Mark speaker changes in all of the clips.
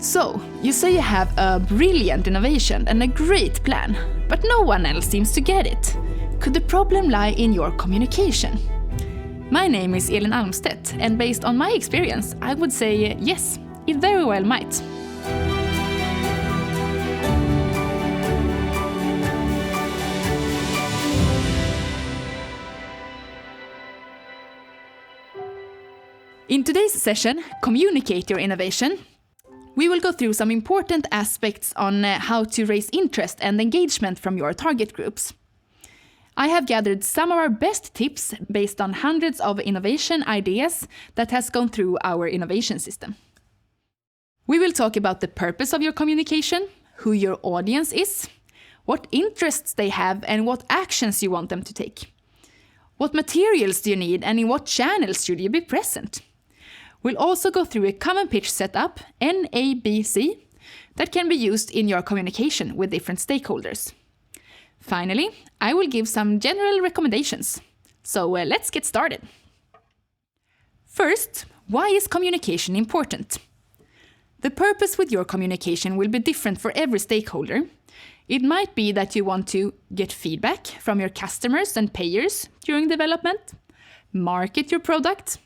Speaker 1: So, you say you have a brilliant innovation and a great plan, but no one else seems to get it. Could the problem lie in your communication? My name is Elin Almstedt, and based on my experience, I would say yes, it very well might. In today's session, Communicate Your Innovation, we will go through some important aspects on how to raise interest and engagement from your target groups. I have gathered some of our best tips based on hundreds of innovation ideas that has gone through our innovation system. We will talk about the purpose of your communication, who your audience is, what interests they have and what actions you want them to take. What materials do you need and in what channels should you be present? We'll also go through a common pitch setup, NABC, that can be used in your communication with different stakeholders. Finally, I will give some general recommendations. So let's get started. First, why is communication important? The purpose with your communication will be different for every stakeholder. It might be that you want to get feedback from your customers and payers during development, market your product,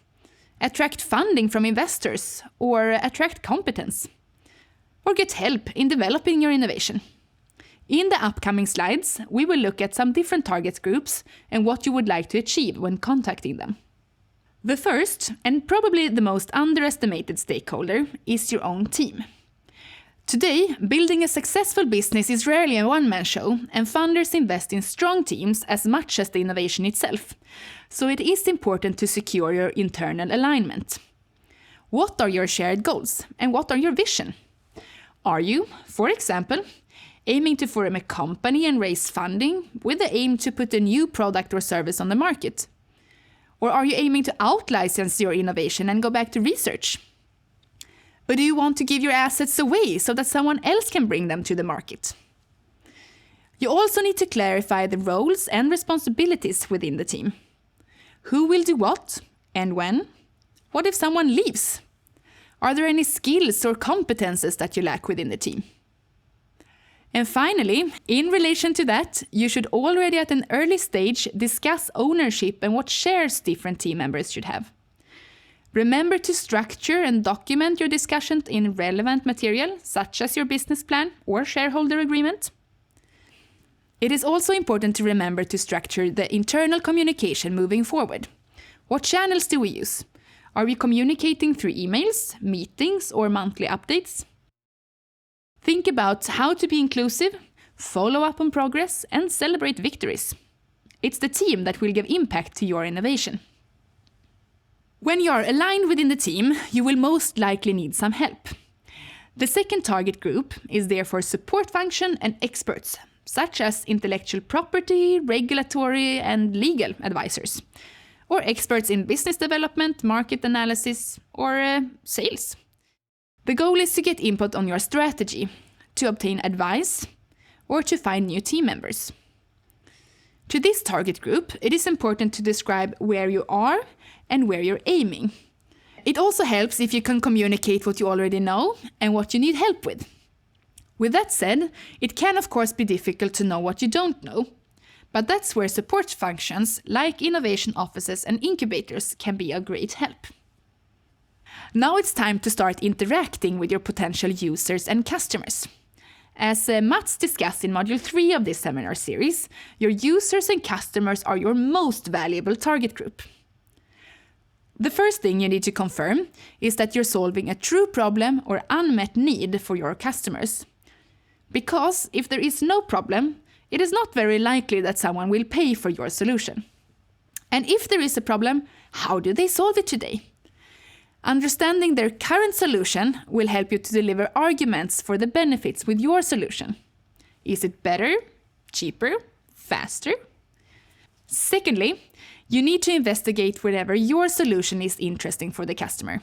Speaker 1: attract funding from investors, or attract competence, or get help in developing your innovation. In the upcoming slides, we will look at some different target groups and what you would like to achieve when contacting them. The first, and probably the most underestimated stakeholder, is your own team. Today, building a successful business is rarely a one-man show, and funders invest in strong teams as much as the innovation itself. So it is important to secure your internal alignment. What are your shared goals, and what are your vision? Are you, for example, aiming to form a company and raise funding with the aim to put a new product or service on the market? Or are you aiming to out-license your innovation and go back to research? Or do you want to give your assets away so that someone else can bring them to the market? You also need to clarify the roles and responsibilities within the team. Who will do what and when? What if someone leaves? Are there any skills or competences that you lack within the team? And finally, in relation to that, you should already at an early stage discuss ownership and what shares different team members should have. Remember to structure and document your discussion in relevant material, such as your business plan or shareholder agreement. It is also important to remember to structure the internal communication moving forward. What channels do we use? Are we communicating through emails, meetings, or monthly updates? Think about how to be inclusive, follow up on progress, and celebrate victories. It's the team that will give impact to your innovation. When you are aligned within the team, you will most likely need some help. The second target group is therefore support function and experts, such as intellectual property, regulatory, and legal advisors, or experts in business development, market analysis, or sales. The goal is to get input on your strategy, to obtain advice, or to find new team members. To this target group, it is important to describe where you are and where you're aiming. It also helps if you can communicate what you already know and what you need help with. With that said, it can of course be difficult to know what you don't know, but that's where support functions like innovation offices and incubators can be a great help. Now it's time to start interacting with your potential users and customers. As Mats discussed in Module 3 of this seminar series, your users and customers are your most valuable target group. The first thing you need to confirm is that you're solving a true problem or unmet need for your customers. Because if there is no problem, it is not very likely that someone will pay for your solution. And if there is a problem, how do they solve it today? Understanding their current solution will help you to deliver arguments for the benefits with your solution. Is it better, cheaper, faster? Secondly, you need to investigate whether your solution is interesting for the customer.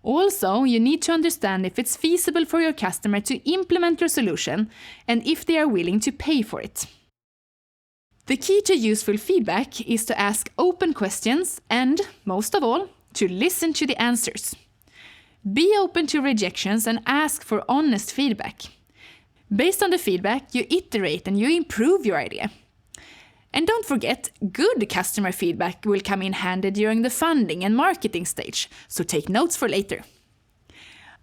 Speaker 1: Also, you need to understand if it's feasible for your customer to implement your solution and if they are willing to pay for it. The key to useful feedback is to ask open questions and, most of all, to listen to the answers. Be open to rejections and ask for honest feedback. Based on the feedback, you iterate and you improve your idea. And don't forget, good customer feedback will come in handy during the funding and marketing stage, so take notes for later.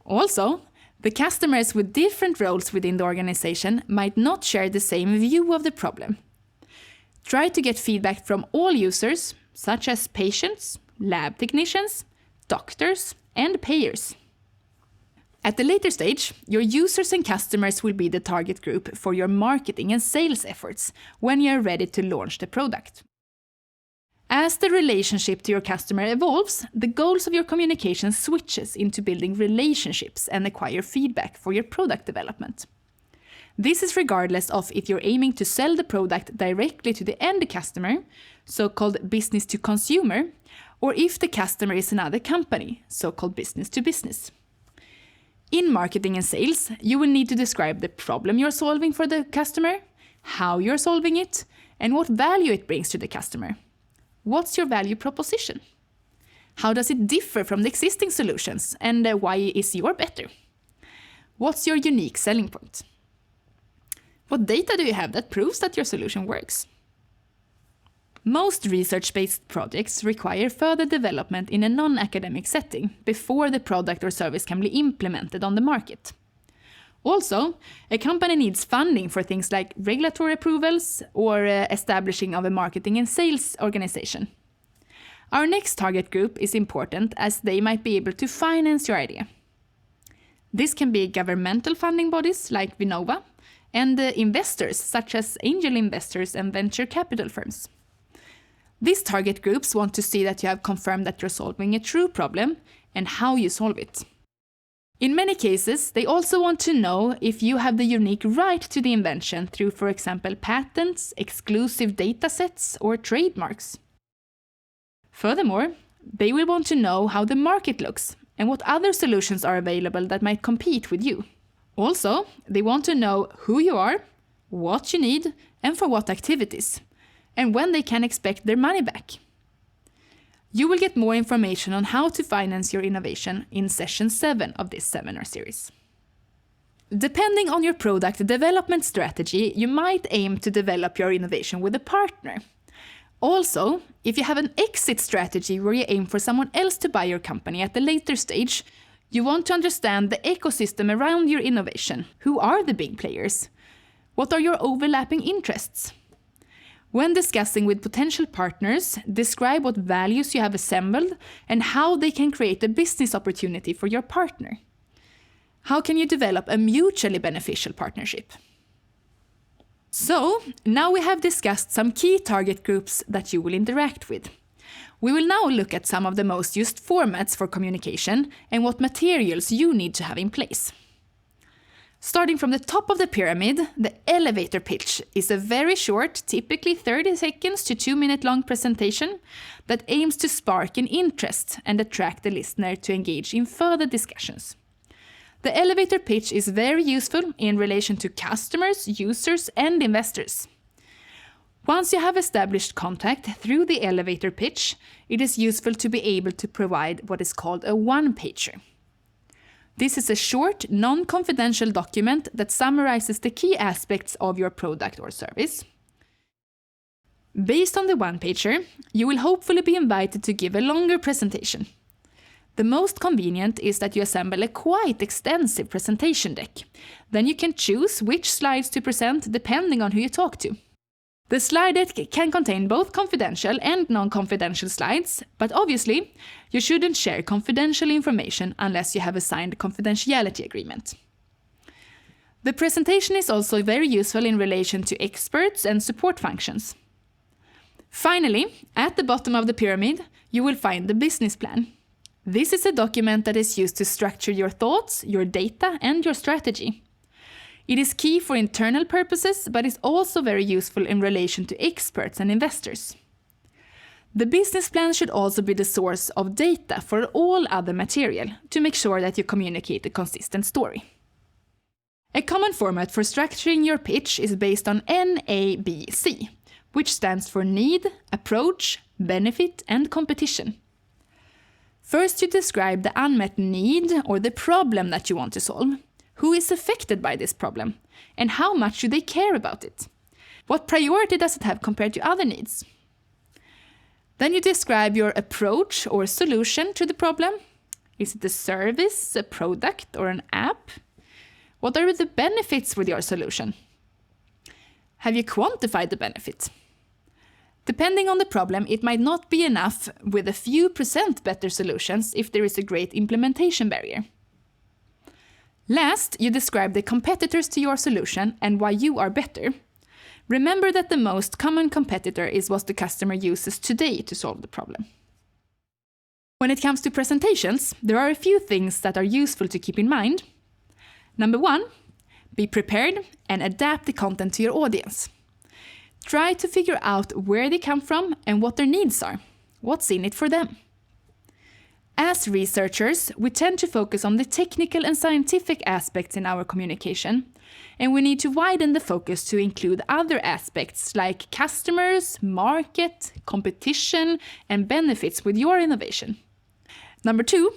Speaker 1: Also, the customers with different roles within the organization might not share the same view of the problem. Try to get feedback from all users, such as patients, lab technicians, doctors, and payers. At the later stage, your users and customers will be the target group for your marketing and sales efforts when you are ready to launch the product. As the relationship to your customer evolves, the goals of your communication switches into building relationships and acquire feedback for your product development. This is regardless of if you're aiming to sell the product directly to the end customer, so-called business to consumer, or if the customer is another company, so-called business to business. In marketing and sales, you will need to describe the problem you're solving for the customer, how you're solving it, and what value it brings to the customer. What's your value proposition? How does it differ from the existing solutions, and why is yours better? What's your unique selling point? What data do you have that proves that your solution works? Most research-based projects require further development in a non-academic setting before the product or service can be implemented on the market. Also, a company needs funding for things like regulatory approvals or establishing of a marketing and sales organization. Our next target group is important as they might be able to finance your idea. This can be governmental funding bodies like Vinnova and investors such as angel investors and venture capital firms. These target groups want to see that you have confirmed that you're solving a true problem and how you solve it. In many cases, they also want to know if you have the unique right to the invention through, for example, patents, exclusive datasets, or trademarks. Furthermore, they will want to know how the market looks and what other solutions are available that might compete with you. Also, they want to know who you are, what you need, and for what activities, and when they can expect their money back. You will get more information on how to finance your innovation in session 7 of this seminar series. Depending on your product development strategy, you might aim to develop your innovation with a partner. Also, if you have an exit strategy where you aim for someone else to buy your company at a later stage, you want to understand the ecosystem around your innovation. Who are the big players? What are your overlapping interests? When discussing with potential partners, describe what values you have assembled and how they can create a business opportunity for your partner. How can you develop a mutually beneficial partnership? So, now we have discussed some key target groups that you will interact with. We will now look at some of the most used formats for communication and what materials you need to have in place. Starting from the top of the pyramid, the elevator pitch is a very short, typically 30 seconds to 2-minute long presentation that aims to spark an interest and attract the listener to engage in further discussions. The elevator pitch is very useful in relation to customers, users, and investors. Once you have established contact through the elevator pitch, it is useful to be able to provide what is called a one-pager. This is a short, non-confidential document that summarizes the key aspects of your product or service. Based on the one-pager, you will hopefully be invited to give a longer presentation. The most convenient is that you assemble a quite extensive presentation deck. Then you can choose which slides to present depending on who you talk to. The slide deck can contain both confidential and non-confidential slides, but obviously, you shouldn't share confidential information unless you have a signed confidentiality agreement. The presentation is also very useful in relation to experts and support functions. Finally, at the bottom of the pyramid, you will find the business plan. This is a document that is used to structure your thoughts, your data, and your strategy. It is key for internal purposes, but is also very useful in relation to experts and investors. The business plan should also be the source of data for all other material to make sure that you communicate a consistent story. A common format for structuring your pitch is based on NABC, which stands for need, approach, benefit, and competition. First, you describe the unmet need or the problem that you want to solve. Who is affected by this problem? And how much do they care about it? What priority does it have compared to other needs? Then you describe your approach or solution to the problem. Is it a service, a product, or an app? What are the benefits with your solution? Have you quantified the benefit? Depending on the problem, it might not be enough with a few % better solutions if there is a great implementation barrier. Last, you describe the competitors to your solution and why you are better. Remember that the most common competitor is what the customer uses today to solve the problem. When it comes to presentations, there are a few things that are useful to keep in mind. Number 1, be prepared and adapt the content to your audience. Try to figure out where they come from and what their needs are. What's in it for them? As researchers, we tend to focus on the technical and scientific aspects in our communication, and we need to widen the focus to include other aspects like customers, market, competition, and benefits with your innovation. Number 2,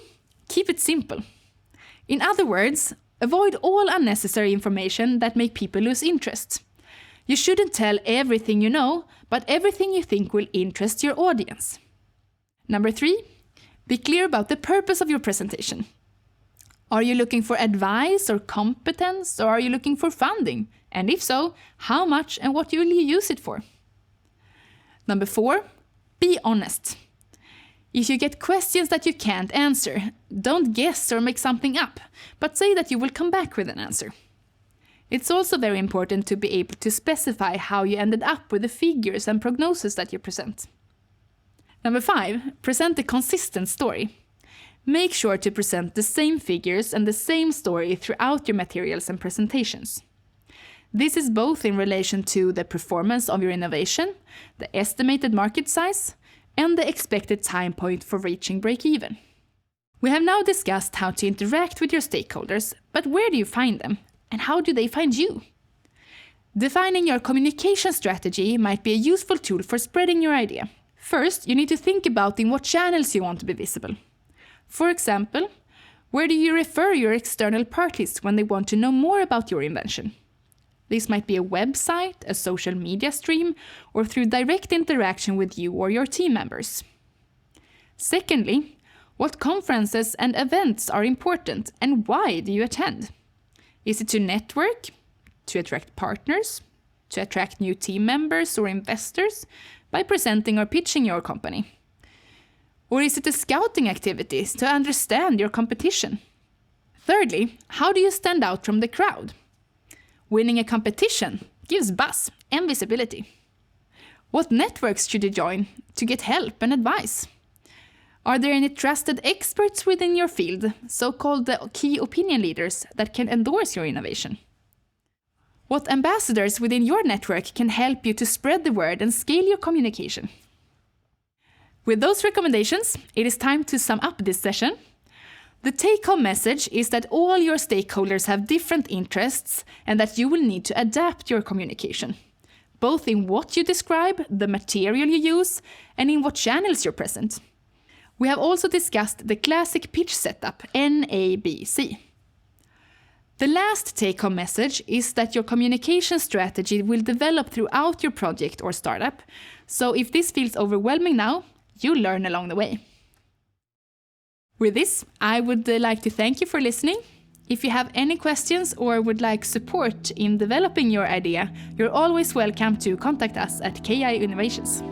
Speaker 1: keep it simple. In other words, avoid all unnecessary information that make people lose interest. You shouldn't tell everything you know, but everything you think will interest your audience. Number 3, be clear about the purpose of your presentation. Are you looking for advice or competence, or are you looking for funding? And if so, how much and what will you use it for? Number 4, be honest. If you get questions that you can't answer, don't guess or make something up, but say that you will come back with an answer. It's also very important to be able to specify how you ended up with the figures and prognosis that you present. Number 5, present a consistent story. Make sure to present the same figures and the same story throughout your materials and presentations. This is both in relation to the performance of your innovation, the estimated market size, and the expected time point for reaching break-even. We have now discussed how to interact with your stakeholders, but where do you find them? And how do they find you? Defining your communication strategy might be a useful tool for spreading your idea. First, you need to think about in what channels you want to be visible. For example, where do you refer your external parties when they want to know more about your invention? This might be a website, a social media stream, or through direct interaction with you or your team members. Secondly, what conferences and events are important and why do you attend? Is it to network, to attract partners, to attract new team members or investors by presenting or pitching your company? Or is it a scouting activities to understand your competition? Thirdly, how do you stand out from the crowd? Winning a competition gives buzz and visibility. What networks should you join to get help and advice? Are there any trusted experts within your field, so-called key opinion leaders, that can endorse your innovation? What ambassadors within your network can help you to spread the word and scale your communication? With those recommendations, it is time to sum up this session. The take-home message is that all your stakeholders have different interests and that you will need to adapt your communication, both in what you describe, the material you use, and in what channels you're present. We have also discussed the classic pitch setup, NABC. The last take-home message is that your communication strategy will develop throughout your project or startup, so if this feels overwhelming now, you'll learn along the way. With this, I would like to thank you for listening. If you have any questions or would like support in developing your idea, you're always welcome to contact us at KI Innovations.